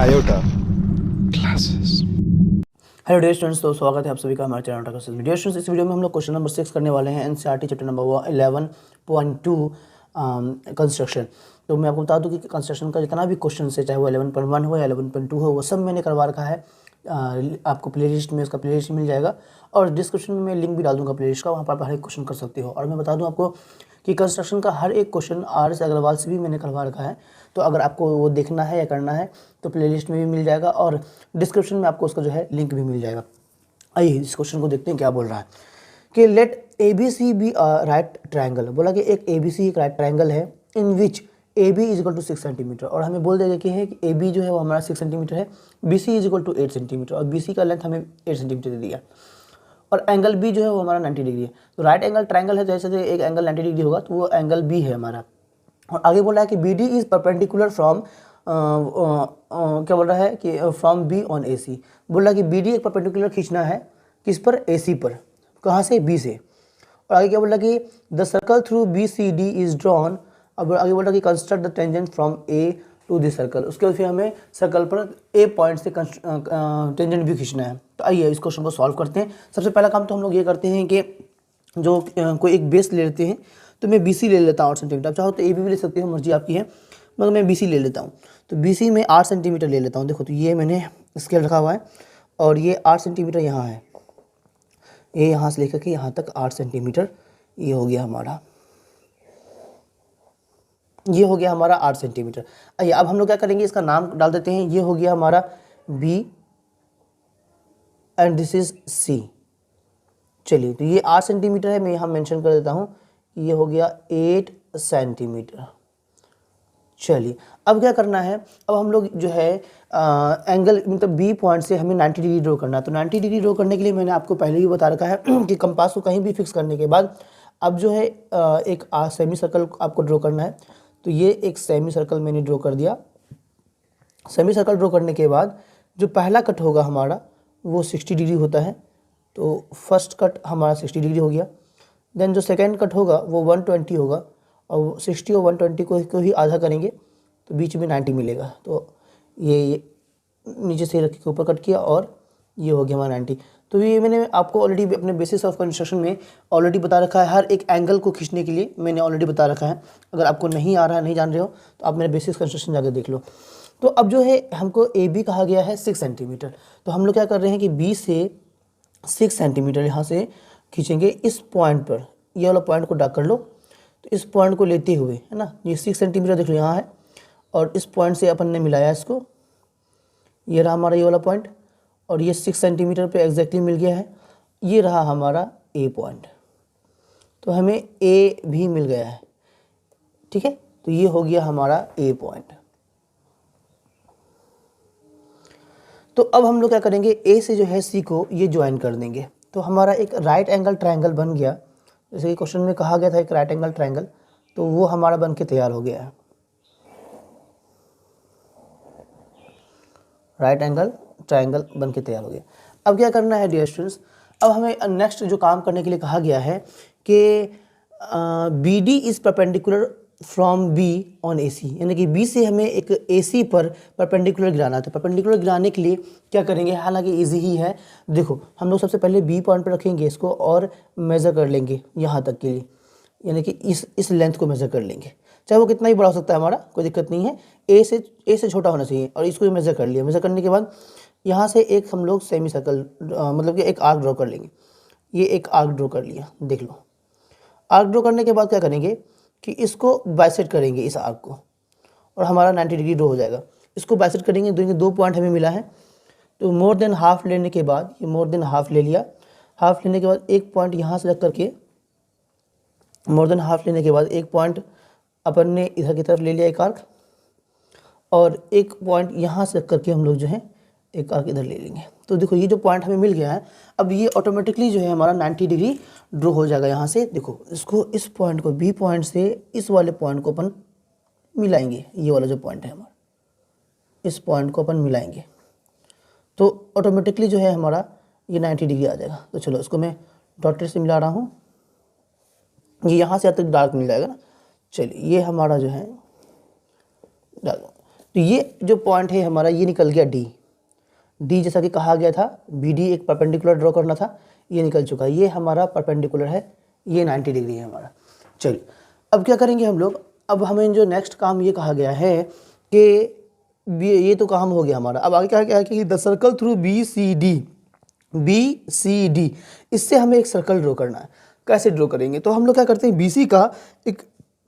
iota classes। Hello dear students, तो स्वागत है आप सभी का हमारे चैनल क्लासेस में। डियर स्टूडेंट्स, इस वीडियो में हम लोग क्वेश्चन नंबर 6 करने वाले हैं एनसीईआरटी चैप्टर नंबर 11.2 कंस्ट्रक्शन। तो मैं आपको बता दूं कि कंस्ट्रक्शन का जितना भी क्वेश्चन है, चाहे वो 11.1 हो या 11.2 हो, वो सब मैंने करवा रखा है। आपको प्लेलिस्ट में उसका प्लेलिस्ट मिल जाएगा और डिस्क्रिप्शन में लिंक भी डाल दूंगा प्लेलिस्ट का, वहाँ पर आप हर एक क्वेश्चन कर सकते हो। और मैं बता दूं आपको कि कंस्ट्रक्शन का हर एक क्वेश्चन RS अग्रवाल से भी मैंने करवा रखा है। तो अगर आपको वो देखना है या करना है तो प्लेलिस्ट में भी मिल जाएगा और डिस्क्रिप्शन में आपको उसका जो है लिंक भी मिल जाएगा। आइए इस क्वेश्चन को देखते हैं क्या बोल रहा है कि let ABC be right triangle. बोला कि एक ABC एक राइट ट्रायंगल है in which AB is equal to 6 centimetre, और हमें बोल देगा कि है कि AB जो है वो हमारा 6 सेंटीमीटर है, BC is equal to 8 centimetre, और BC का लेंथ हमें 8 सेंटीमीटर दे दिया, और एंगल B जो है वो हमारा 90 डिग्री है। तो राइट एंगल ट्रायंगल है, जैसे एक एंगल 90 डिग्री होगा तो वो एंगल B है हमारा। और आगे बोल रहा है कि BD इज परपेंडिकुलर फ्रॉम क्या बोल रहा है कि फ्रॉम B ऑन AC। बोल रहा है कि BD एक परपेंडिकुलर खींचना है किस पर, AC पर। कहाँ से, B से। और आगे क्या बोल रहा है कि the circle through BCD is drawn. अब आगे बोल रहा है कि construct the tangent from A to this circle. उसके बाद फिर हमें सर्कल पर A पॉइंट से टेंजेंट भी खींचना है। तो आइए इस क्वेश्चन को सॉल्व करते हैं। सबसे पहला काम तो हम लोग ये करते हैं कि जो कोई एक बेस ले लेते हैं। तो मैं BC ले लेता हूँ 8 सेंटीमीटर। आप चाहो तो AB भी ले सकते हो, मर्जी आपकी है, मगर मैं BC ले लेता हूँ। तो BC में 8 सेंटीमीटर ले लेता हूँ। देखो तो ये मैंने स्केल रखा हुआ है और ये 8 सेंटीमीटर यहाँ है, ये यहाँ से लेकर के यहाँ तक 8 सेंटीमीटर, ये हो गया हमारा, ये हो गया हमारा 8 सेंटीमीटर। आइए अब हम लोग क्या करेंगे, इसका नाम डाल देते हैं। ये हो गया हमारा B and this is C। चलिए तो ये 8 सेंटीमीटर है, मैं यहाँ मेंशन कर देता हूँ, ये हो गया 8 सेंटीमीटर। चलिए अब क्या करना है, अब हम लोग जो है एंगल मतलब B पॉइंट से हमें 90 डिग्री ड्रॉ करना है। तो 90 डिग्री ड्रॉ करने के लिए मैंने आपको पहले ही बता रखा है कि कंपास को कहीं भी फिक्स करने के बाद अब जो है एक सेमी सर्कल आपको ड्रॉ करना है। तो ये एक सेमी सर्कल मैंने ड्रॉ कर दिया। सेमी सर्कल ड्रॉ करने के बाद जो पहला कट होगा हमारा वो 60 डिग्री होता है। तो फर्स्ट कट हमारा 60 डिग्री हो गया। देन जो सेकेंड कट होगा वो 120 होगा, और 60 और 120 को ही आधा करेंगे तो बीच में 90 मिलेगा। तो ये नीचे से रख के ऊपर कट किया और ये हो गया हमारा 90। तो ये मैंने आपको ऑलरेडी अपने बेसिस ऑफ कंस्ट्रक्शन में ऑलरेडी बता रखा है। हर एक एंगल को खींचने के लिए मैंने ऑलरेडी बता रखा है। अगर आपको नहीं आ रहा है, नहीं जान रहे हो, तो आप मेरे बेसिस कंस्ट्रक्शन जाकर देख लो। तो अब जो है हमको AB कहा गया है 6 सेंटीमीटर। तो हम लोग क्या कर रहे हैं कि B से 6 सेंटीमीटर यहाँ से खींचेंगे इस पॉइंट पर। ये वाला पॉइंट को ड्रा कर लो। तो इस पॉइंट को लेते हुए, है ना, ये 6 सेंटीमीटर देख लो यहाँ है, और इस पॉइंट से अपन ने मिलाया इसको, ये रहा हमारा ये वाला पॉइंट, और ये 6 सेंटीमीटर पे एग्जैक्टली मिल गया है। ये रहा हमारा A पॉइंट। तो हमें A भी मिल गया है, ठीक है। तो ये हो गया हमारा A पॉइंट। तो अब हम लोग क्या करेंगे, A से जो है C को ये ज्वाइन कर देंगे। तो हमारा एक राइट एंगल ट्रायंगल बन गया। जैसे कि क्वेश्चन में कहा गया था एक राइट एंगल ट्रायंगल, तो वो हमारा बन के तैयार हो गया है। राइट एंगल ट्रायंगल बन के तैयार हो गया। अब क्या करना है डियर स्टूडेंट्स, अब हमें नेक्स्ट जो काम करने के लिए कहा गया है कि BD is perpendicular from B on AC, यानी कि B से हमें एक AC पर परपेंडिकुलर गिराना है। तो परपेंडिकुलर गिराने के लिए क्या करेंगे, हालांकि इजी ही है। देखो हम लोग सबसे पहले B पॉइंट पर रखेंगे इसको और मेज़र कर लेंगे यहाँ तक के लिए, यानी कि इस लेंथ को मेज़र कर लेंगे। चाहे वो कितना ही बड़ा हो सकता है हमारा, कोई दिक्कत नहीं है। A से छोटा होना चाहिए, और इसको भी मेज़र कर लिया। मेज़र करने के बाद यहाँ से एक हम लोग सेमी सर्कल मतलब कि एक आर्क ड्रॉ कर लेंगे। ये एक आर्क ड्रॉ कर लिया, देख लो। आर्क ड्रॉ करने के बाद क्या करेंगे कि इसको बाइसेक्ट करेंगे इस आर्क को, और हमारा 90 डिग्री ड्रॉ हो जाएगा। इसको बाइसेक्ट करेंगे, दो पॉइंट हमें मिला है। तो मोर देन हाफ लेने के बाद, ये मोर देन हाफ ले लिया। हाफ लेने के बाद एक पॉइंट यहाँ से रख करके, मोर देन हाफ लेने के बाद एक पॉइंट अपन ने इधर की तरफ ले लिया एक आर्क, और एक पॉइंट यहाँ से रख करके हम लोग जो है एक आर्क इधर ले लेंगे। तो देखो ये जो पॉइंट हमें मिल गया है, अब ये ऑटोमेटिकली जो है हमारा 90 डिग्री ड्रॉ हो जाएगा। यहाँ से देखो इसको, इस पॉइंट को B पॉइंट से इस वाले पॉइंट को अपन मिलाएंगे। ये वाला जो पॉइंट है हमारा, इस पॉइंट को अपन मिलाएंगे, तो ऑटोमेटिकली जो है हमारा ये 90 डिग्री आ जाएगा। तो चलो इसको मैं डॉटेड से मिला रहा हूँ, ये यहाँ से तक डार्क मिल जाएगा ना। चलिए ये हमारा जो है डार्क। तो ये जो पॉइंट है हमारा ये निकल गया डी जैसा कि कहा गया था बी डी एक परपेंडिकुलर ड्रॉ करना था, ये निकल चुका है, ये हमारा परपेंडिकुलर है, ये 90 डिग्री है हमारा। चलिए अब क्या करेंगे हम लोग, अब हमें जो नेक्स्ट काम ये कहा गया है कि ये तो काम हो गया हमारा। अब आगे क्या है कि the circle through B C D, इससे हमें एक सर्कल ड्रॉ करना है। कैसे ड्रॉ करेंगे, तो हम लोग क्या करते हैं बी सी का एक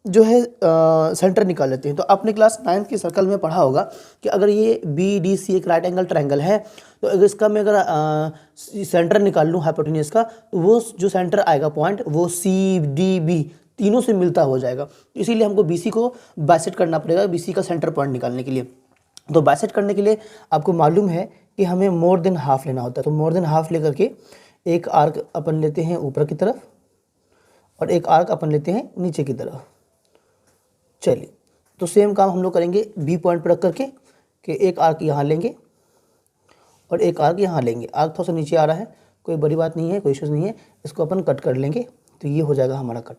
जो है सेंटर निकाल लेते हैं। तो आपने क्लास 9th की सर्कल में पढ़ा होगा कि अगर ये बी डी सी एक राइट एंगल ट्रायंगल है, तो अगर इसका मैं अगर सेंटर निकाल लूँ हाइपोटेन्यूज का, तो वो जो सेंटर आएगा पॉइंट वो सी डी बी तीनों से मिलता हो जाएगा। इसीलिए हमको बी सी को बाइसेक्ट करना पड़ेगा बी सी का सेंटर पॉइंट निकालने के लिए। तो बाइसेक्ट करने के लिए आपको मालूम है कि हमें मोर देन हाफ लेना होता है। तो मोर देन हाफ लेकर के एक आर्क अपन लेते हैं ऊपर की तरफ और एक आर्क अपन लेते हैं नीचे की तरफ। चलिए तो सेम काम हम लोग करेंगे बी पॉइंट पर रख करके कि एक आर्क यहाँ लेंगे और एक आर्क यहाँ लेंगे। आर्क थोड़ा सा नीचे आ रहा है, कोई बड़ी बात नहीं है, कोई इश्यूज नहीं है, इसको अपन कट कर लेंगे। तो ये हो जाएगा हमारा कट,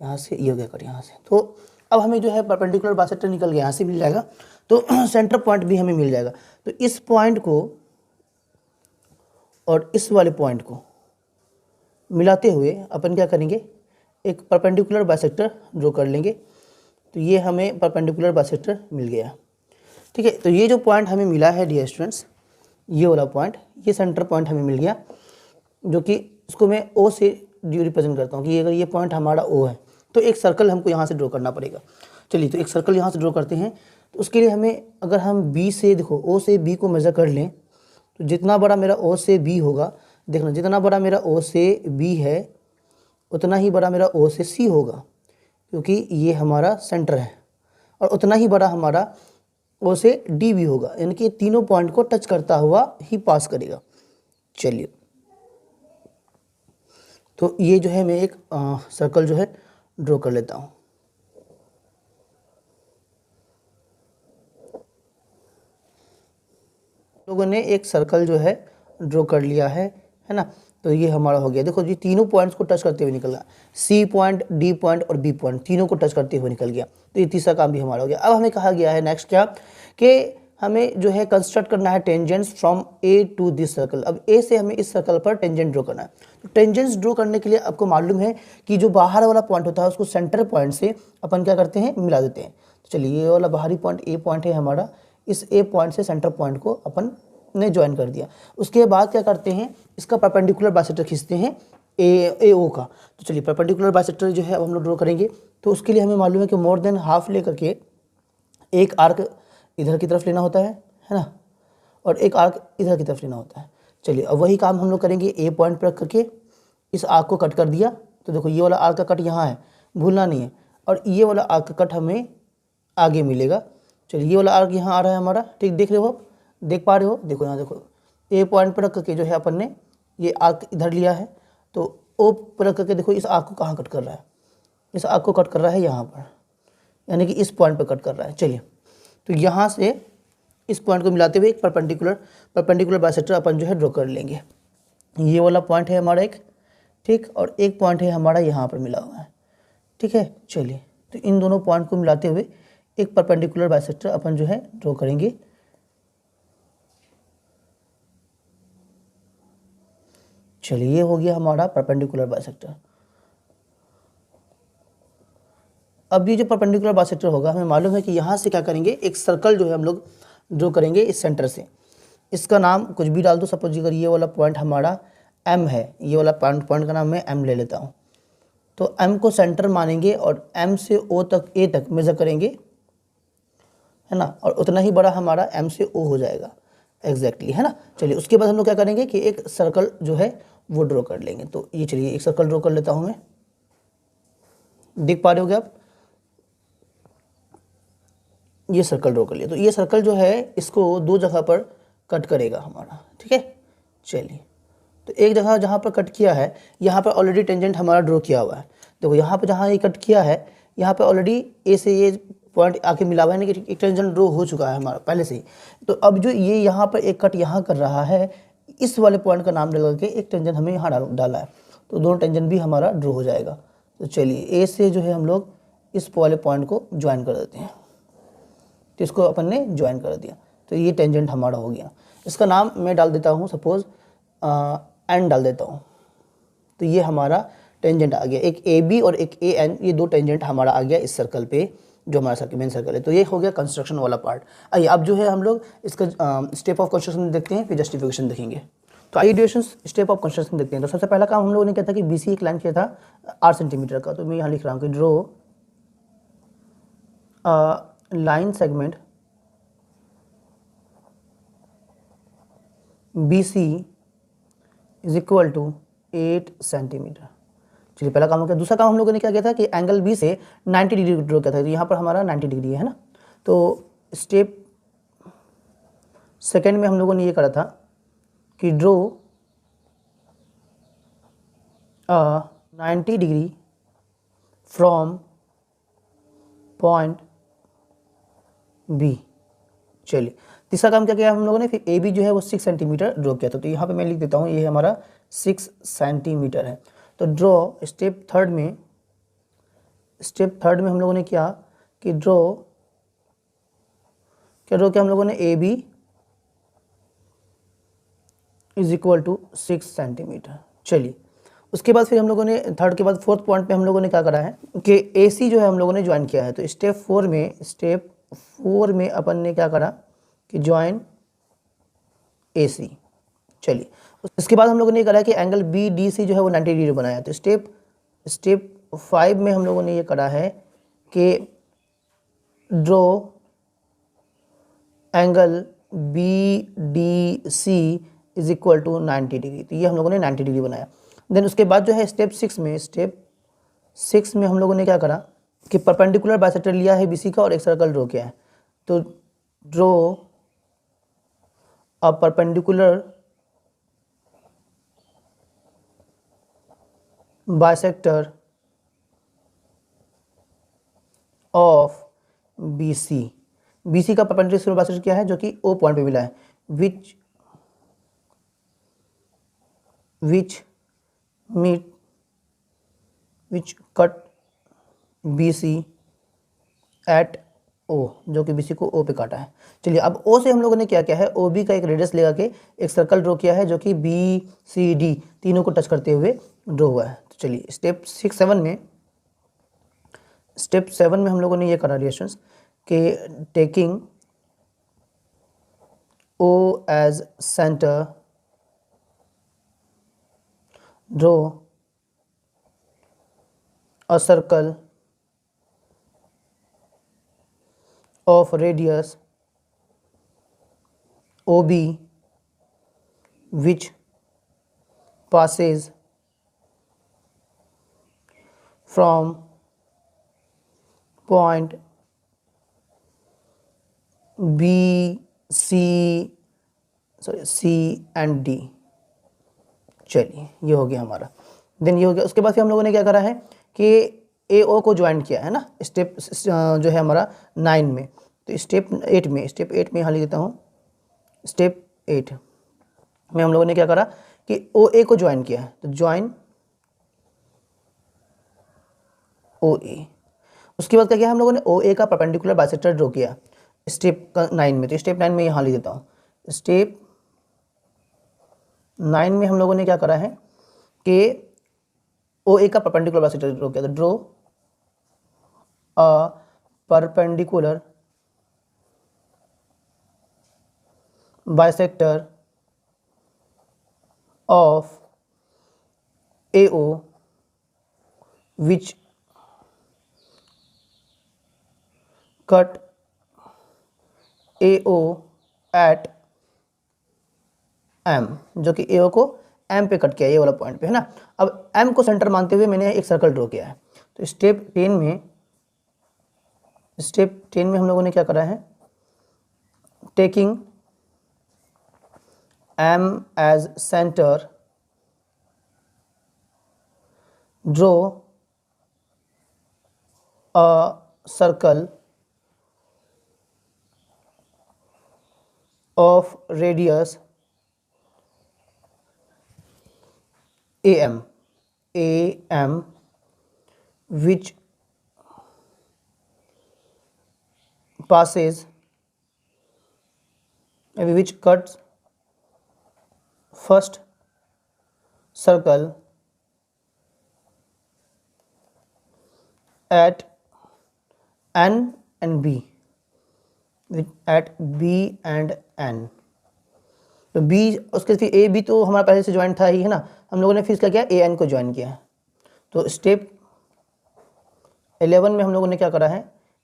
यहाँ से ये हो गया कट यहाँ से। तो अब हमें जो है परपेंडिकुलर बाइसेक्टर निकल गया, यहाँ से मिल जाएगा, तो सेंटर पॉइंट भी हमें मिल जाएगा। तो इस पॉइंट को और इस वाले पॉइंट को मिलाते हुए अपन क्या करेंगे, एक परपेंडिकुलर बाइसेक्टर ड्रॉ कर लेंगे। तो ये हमें परपेंडिकुलर बाइसेक्टर मिल गया, ठीक है। तो ये जो पॉइंट हमें मिला है डियर स्टूडेंट्स, ये वाला पॉइंट, ये सेंटर पॉइंट हमें मिल गया, जो कि इसको मैं ओ से रिप्रेजेंट करता हूँ कि अगर ये पॉइंट हमारा ओ है, तो एक सर्कल हमको यहाँ से ड्रॉ करना पड़ेगा। चलिए तो एक सर्कल यहाँ से ड्रॉ करते हैं। तो उसके लिए हमें, अगर हम बी से, देखो ओ से बी को मेज़र कर लें, तो जितना बड़ा मेरा ओ से बी होगा, देखना जितना बड़ा मेरा ओ से बी है उतना ही बड़ा मेरा ओ से सी होगा, क्योंकि ये हमारा सेंटर है, और उतना ही बड़ा हमारा ओ से डी भी होगा, यानी कि तीनों पॉइंट को टच करता हुआ ही पास करेगा। चलिए तो ये जो है मैं एक सर्कल जो है ड्रॉ कर लेता हूँ। लोगों ने एक सर्कल जो है ड्रॉ कर लिया है ना। तो ये हमारा हो गया, देखो ये तीनों पॉइंट्स को टच करते हुए निकला, सी पॉइंट, डी पॉइंट और बी पॉइंट, तीनों को टच करते हुए निकल गया। तो ये तीसरा काम भी हमारा हो गया। अब हमें कहा गया है नेक्स्ट क्या, कि हमें जो है कंस्ट्रक्ट करना है tangents from A to this circle. अब ए से हमें इस सर्कल पर टेंजेंट ड्रॉ करना है। तो टेंजेंट्स ड्रॉ करने के लिए आपको मालूम है कि जो बाहर वाला पॉइंट होता है उसको सेंटर पॉइंट से अपन क्या करते हैं, मिला देते हैं। तो चलिए ये वाला बाहरी पॉइंट ए पॉइंट है हमारा, इस ए पॉइंट से सेंटर पॉइंट को अपन ने ज्वाइन कर दिया। उसके बाद क्या करते हैं, इसका परपेंडिकुलर बाइसेक्टर खींचते हैं ए ओ का। तो चलिए परपेंडिकुलर बाइसेक्टर जो है अब हम लोग ड्रॉ करेंगे। तो उसके लिए हमें मालूम है कि मोर देन हाफ ले करके एक आर्क इधर की तरफ लेना होता है ना, और एक आर्क इधर की तरफ लेना होता है। चलिए अब वही काम हम लोग करेंगे, ए पॉइंट पर रख करके इस आर्क को कट कर दिया। तो देखो ये वाला आर्क का कट यहाँ है, भूलना नहीं है, और ये वाला आर्क का कट हमें आगे मिलेगा। चलिए ये वाला आर्क यहाँ आ रहा है हमारा, ठीक, देख रहे हो, देख पा रहे हो, देखो यहाँ देखो, ए पॉइंट पर रख करके जो है अपन ने ये आर्क इधर लिया है। तो ओ पर रख करके देखो इस आर्क को कहाँ कट कर रहा है, इस आर्क को कट कर रहा है यहाँ पर, यानी कि इस पॉइंट पर कट कर रहा है। चलिए तो यहाँ से इस पॉइंट को मिलाते हुए एक परपेंडिकुलर बाइसेक्टर अपन जो है ड्रॉ कर लेंगे। ये वाला पॉइंट है हमारा एक, ठीक, और एक पॉइंट है हमारा यहाँ पर मिला हुआ है, ठीक है। चलिए तो इन दोनों पॉइंट को मिलाते हुए एक परपेंडिकुलर बाइसेक्टर अपन जो है ड्रॉ करेंगे। चलिए ये हो गया हमारा परपेंडिकुलर बाइसेक्टर। अब ये जो परपेंडिकुलर बाइसेक्टर होगा, हमें मालूम है कि यहाँ से क्या करेंगे, एक सर्कल जो है हम लोग ड्रॉ करेंगे इस सेंटर से। इसका नाम कुछ भी डाल दो, सपोज अगर ये वाला पॉइंट हमारा एम है, ये वाला पॉइंट का नाम मैं एम ले लेता हूँ। तो एम को सेंटर मानेंगे और एम से ओ तक, ए तक मेजर करेंगे, है ना, और उतना ही बड़ा हमारा एम से ओ हो जाएगा एग्जैक्टली, है ना। चलिए उसके बाद हम लोग क्या करेंगे कि एक सर्कल जो है वो ड्रॉ कर लेंगे। तो ये चलिए एक सर्कल ड्रॉ कर लेता हूँ मैं, देख पा रहे होगे आप, ये सर्कल ड्रॉ कर लिया। तो ये सर्कल जो है इसको दो जगह पर कट करेगा हमारा, ठीक है। चलिए तो एक जगह जहाँ पर कट किया है, यहाँ पर ऑलरेडी टेंजेंट हमारा ड्रॉ किया हुआ है। देखो यहाँ पर जहाँ ये कट किया है, यहाँ पर ऑलरेडी ए से ये पॉइंट आके मिला हुआ है, कि एक टेंजेंट ड्रॉ हो चुका है हमारा पहले से ही। तो अब जो ये यहाँ पर एक कट यहाँ कर रहा है, इस वाले पॉइंट का नाम लगा के एक टेंजेंट हमें यहाँ डाला है, तो दोनों टेंजेंट भी हमारा ड्रॉ हो जाएगा। तो चलिए ए से जो है हम लोग इस वाले पॉइंट को ज्वाइन कर देते हैं। तो इसको अपन ने ज्वाइन कर दिया, तो ये टेंजेंट हमारा हो गया। इसका नाम मैं डाल देता हूँ, सपोज एन डाल देता हूँ, तो ये हमारा टेंजेंट आ गया। एक ए बी और एक ए एन, ये दो टेंजेंट हमारा आ गया इस सर्कल पे, जो हमारा सर्कल मेन सर्कल है। तो ये हो गया कंस्ट्रक्शन वाला पार्ट। आइए अब जो है हम लोग इसका स्टेप ऑफ कंस्ट्रक्शन देखते हैं, फिर जस्टिफिकेशन देखेंगे। तो आइए ड्यूरेशंस स्टेप ऑफ कंस्ट्रक्शन देखते हैं। तो सबसे पहला काम हम लोगों ने किया था कि बी सी एक लाइन किया था 8 सेंटीमीटर का। तो मैं यहाँ लिख रहा हूँ कि draw line segment B C is equal to 8 centimetre. चलिए पहला काम हो गया। दूसरा काम हम लोगों ने क्या किया था कि एंगल बी से 90 डिग्री ड्रॉ किया था। तो यहाँ पर हमारा 90 डिग्री है ना। तो स्टेप सेकेंड में हम लोगों ने ये करा था कि draw 90 degree from point B. चलिए तीसरा काम क्या किया हम लोगों ने, फिर ए बी जो है वो 6 सेंटीमीटर ड्रॉ किया था। तो यहाँ पे मैं लिख देता हूँ, ये हमारा 6 सेंटीमीटर है। तो ड्रॉ स्टेप थर्ड में हम लोगों ने क्या कि ड्रॉ किया हम लोगों ने A B is equal to 6 centimetre. चलिए उसके बाद फिर हम लोगों ने थर्ड के बाद फोर्थ पॉइंट पे हम लोगों ने क्या करा है कि ए सी जो है हम लोगों ने ज्वाइन किया है। तो स्टेप फोर में अपन ने क्या करा कि ज्वाइन ए सी। चलिए उसके बाद हम लोगों ने करा कि एंगल बी डी सी जो है वो 90 डिग्री बनाया। तो स्टेप 5 में हम लोगों ने ये करा है कि draw angle B D C is equal to 90 degree. तो ये हम लोगों ने 90 डिग्री बनाया। देन उसके बाद जो है स्टेप सिक्स में हम लोगों ने क्या करा कि परपेंडिकुलर बाइसेक्टर लिया है बीसी का और एक सर्कल ड्रॉ किया है। तो draw a perpendicular bisector of BC। BC का परपेंडिकुलर बाइसेक्टर क्या है, जो कि O पॉइंट पे मिला है, which cut BC at O, जो कि BC को O पे काटा है। चलिए अब O से हम लोगों ने क्या किया है, OB का एक रेडियस लगा के एक सर्कल ड्रॉ किया है, जो कि BCD तीनों को टच करते हुए ड्रॉ हुआ है। तो चलिए स्टेप 7 में हम लोगों ने ये करा रिएक्शंस कि taking O as centre draw a circle of radius OB which passes from point B, C and D। चलिए ये हो गया हमारा। देन ये हो गया। उसके बाद फिर हम लोगों ने क्या करा है कि AO को ज्वाइन किया है ना, स्टेप जो है हमारा 9 में। तो स्टेप 8 में यहाँ लिख देता हूँ। स्टेप 8 में हम लोगों ने क्या करा कि OA को ज्वाइन किया है। तो ज्वाइन OA। उसके बाद क्या किया हम लोगों ने, OA का परपेंडिकुलर बाइसेक्टर ड्रॉ किया स्टेप 9 में। तो स्टेप 9 में यहाँ लिख देता हूँ। स्टेप 9 में हम लोगों ने क्या करा है कि OA का परपेंडिकुलर बाइसेक्टर ड्रॉ किया। तो draw a perpendicular bisector of AO which cut AO at M, जो कि AO को M पे कट किया, ये वाला पॉइंट पे है ना। अब M को सेंटर मानते हुए मैंने एक सर्कल ड्रॉ किया है। तो स्टेप 10 में हम लोगों ने क्या करा है, taking M as centre draw a circle of radius AM which passes which cuts first circle at N and B, at B and N। तो B उसके फिर A B तो हमारा पहले से ज्वाइन था ही है ना, हम लोगों ने फिर क्या किया A N को ज्वाइन किया। तो स्टेप 11 में हम लोगों ने क्या करा है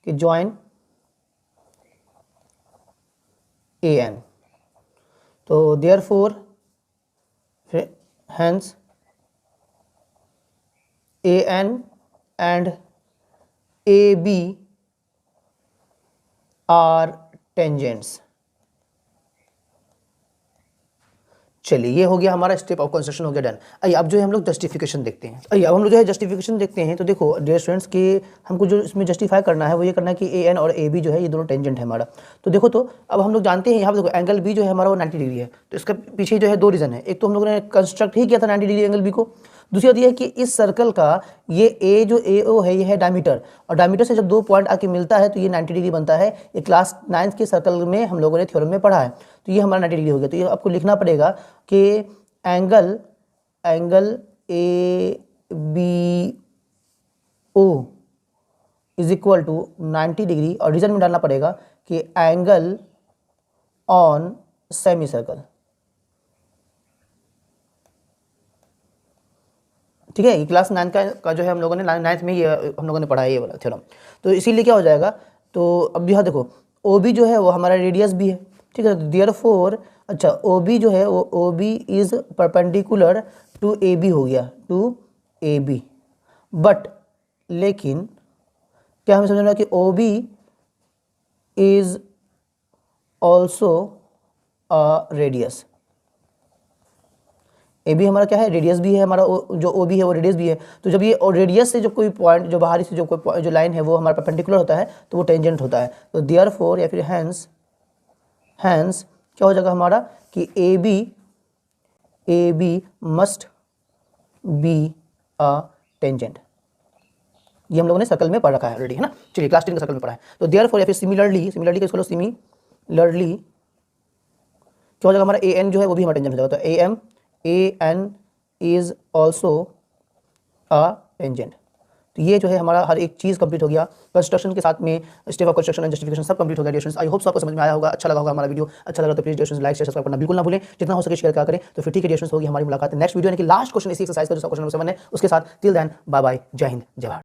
कि ज्वाइन A N। तो therefore hence A N and A B are tangents. चलिए ये हो गया हमारा स्टेप ऑफ कंस्ट्रक्शन हो गया डन। आइए अब जो है हम लोग जस्टिफिकेशन देखते हैं। आइए अब हम लोग जो है जस्टिफिकेशन देखते हैं। तो देखो डियर स्टूडेंट्स कि हमको जो इसमें जस्टिफाई करना है वो ये करना है कि ए एन और ए बी जो है ये दोनों टेंजेंट है हमारा। तो देखो तो अब हम लोग जानते हैं यहाँ पर देखो एंगल बी जो है हमारा वो 90 डिग्री है। तो इसका पीछे जो है दो रीज़न है, एक तो हम लोगों ने कंस्ट्रक्ट ही किया था 90 डिग्री एंगल बी को, दूसरी बात यह है कि इस सर्कल का ये ए जो ए ओ है ये है डायमीटर, और डायमीटर से जब दो पॉइंट आके मिलता है तो ये 90 डिग्री बनता है। ये क्लास 9th के सर्कल में हम लोगों ने थ्योरम में पढ़ा है। तो ये हमारा 90 डिग्री हो गया। तो ये आपको लिखना पड़ेगा कि angle A B O is equal to 90 degree, और रीजन में डालना पड़ेगा कि एंगल ऑन सेमी सर्कल। ठीक है, ये क्लास 9 का जो है हम लोगों ने 9th में ये हम लोगों ने पढ़ा है ये वाला थ्योरम। तो इसीलिए क्या हो जाएगा, तो अब यहाँ देखो ओ बी जो है वो हमारा रेडियस भी है। ठीक है, देयरफॉर अच्छा ओ बी जो है वो O B is perpendicular to A B हो गया, टू ए बी। बट लेकिन क्या हमें समझना कि O B is also a radius. A B हमारा क्या है, रेडियस भी है हमारा, जो ओ बी है वो रेडियस भी है। तो जब ये रेडियस से जो कोई पॉइंट, जो बाहरी से जो कोई जो लाइन है वो हमारा परपेंडिकुलर होता है तो वो टेंजेंट होता है। तो देयरफॉर या फिर हैंस क्या हो जाएगा हमारा कि A B must be a tangent. ये हम लोगों ने सर्कल में पढ़ रखा है ऑलरेडी, है ना। चलिए क्लास 10 का सर्कल में पढ़ा है। तो देयरफॉर या फिर सिमिलरली क्या इसको लो, सिमिलरली क्या हो जाएगा हमारा ए एन जो है वो भी हमारा टेंजेंट हो जाएगा। तो A N is also a tangent. तो ये जो है हमारा हर एक चीज़ कंप्लीट हो गया कंस्ट्रक्शन के साथ में, step of construction and justification सब कंप्लीट हो गया। डियर आई होप आपको समझ में आया होगा, अच्छा लगा होगा हमारा वीडियो। अच्छा लगा तो please dear like share subscribe करना बिल्कुल ना भूलें, जितना हो सके शेयर करें। तो फिर ठीक है डियर, होगी हमारी मुलाकात नेक्स्ट वीडियो यानी कि लास्ट क्वेश्चन इसी एक्सरसाइज का जो क्वेश्चन नंबर 7 है उसके साथ। टिल देन बाय बाय, जय हिंद जय भारत।